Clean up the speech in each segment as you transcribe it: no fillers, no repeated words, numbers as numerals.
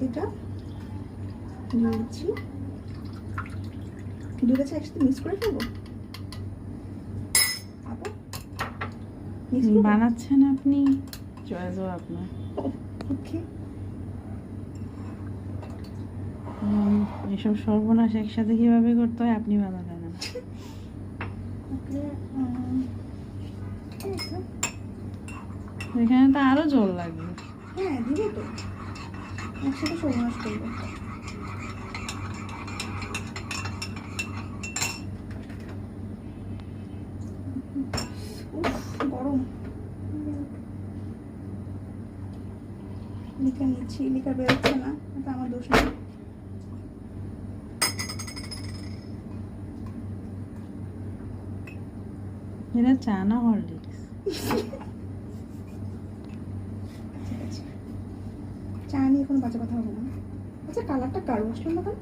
বাকিটা দিয়ে দিচ্ছি। দুটো চা একসাথে মিক্স করে ফেলবো। বানাচ্ছেন আপনি, চয়েসও আপনার। ওকে, এসব সর্বনাশ একসাথে কিভাবে করতে হয় আপনি ভালো জানেন। ওকে, এখানে তো আরো জল লাগবে। হ্যাঁ দিব তো, একসাথে সর্বনাশ করবো। গরম লিখে নিচ্ছি, লিখা বেরোচ্ছে না, এটা আমার দোষ না। এটা চা না হরলিক্স? ঠিক আছে, চা নিয়ে কোনো বাজে কথা হবে না। আচ্ছা কালারটা কারো আসলো না কেন?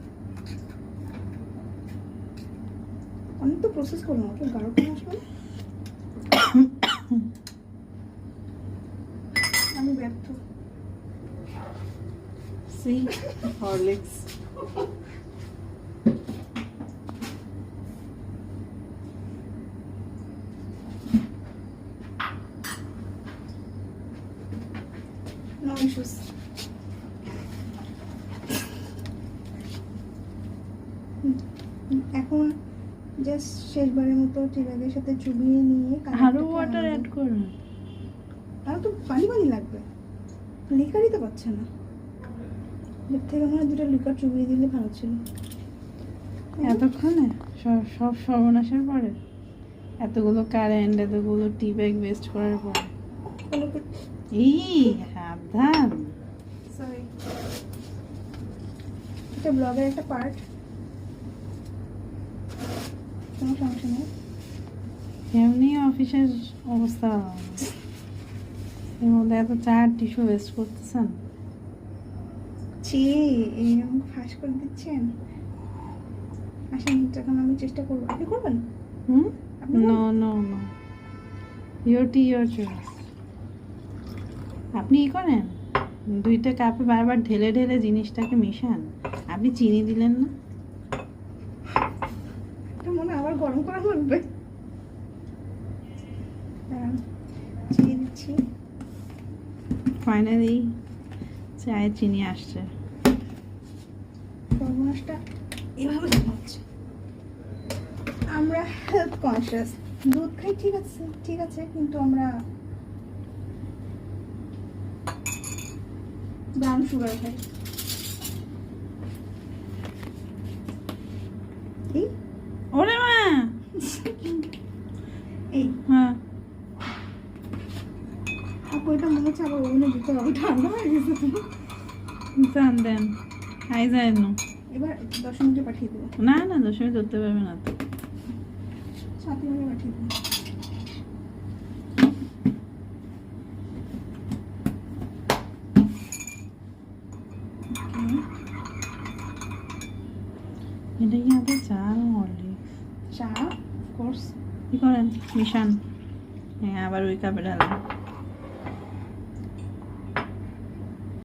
অনেক তো প্রসেস করলাম, ওকে গাঢ় কেন আসলো না? আমি ব্যর্থ। See Horlicks. No issues. এখন জাস্ট শেষবারের মতো টি ব্যাগের সাথে চুবিয়ে নিয়ে আরো ওয়াটার অ্যাড করুন। আরো তো পানি পানি লাগবে, লিকারই তো পাচ্ছে না। এর থেকে মনে হয় দুটো লিকার চুবিয়ে দিলে ভালো ছিল। এতক্ষণে সব সর্বনাশের পরে, এতগুলো কারেন্ট, এতগুলো টি ব্যাগ ওয়েস্ট করার পরে। এই সাবধান। সরি, এটা ব্লগের একটা পার্ট, কোনো সমস্যা নেই। এমনি অফিসের অবস্থা, এর মধ্যে এত চা টিস্যু ওয়েস্ট করতেছেন। ছি, এইরকম ফাঁস করে দিচ্ছেন। আসেন যখন আমি চেষ্টা করবো, আপনি করবেন? No no no, your tea your choice. আপনি ই করেন, দুইটা কাপে বারবার ঢেলে ঢেলে জিনিসটাকে মিশান। আপনি চিনি দিলেন না? এটা মনে আবার গরম করা লাগবে। চিনি দিচ্ছি। ফাইনালি চায়ে চিনি আসছে। সর্বনাশটা এভাবে হচ্ছে। আমরা হেলথ কনসিয়াস, দুধ খাই ঠিক আছে, ঠিক আছে, কিন্তু আমরা ব্রাউন সুগার খাই। এই ওরে মা, এই হ্যাঁ আপু এটা মনে হচ্ছে আবার ওভেনে দিতে হবে, ঠান্ডা হয়ে গেছে তো। জান দেন, খাই যায় না। এবার 10 মিনিটে পাঠিয়ে দেবো। না না, 10 মিনিট ধরতে পারবে না তো। 7 মিনিটে পাঠিয়ে দেবো। এটা কি আদৌ চা না হরলিক্স? চা, অফকোর্স। কি করেন, মিশান। হ্যাঁ, আবার ওই কাপে ঢালেন।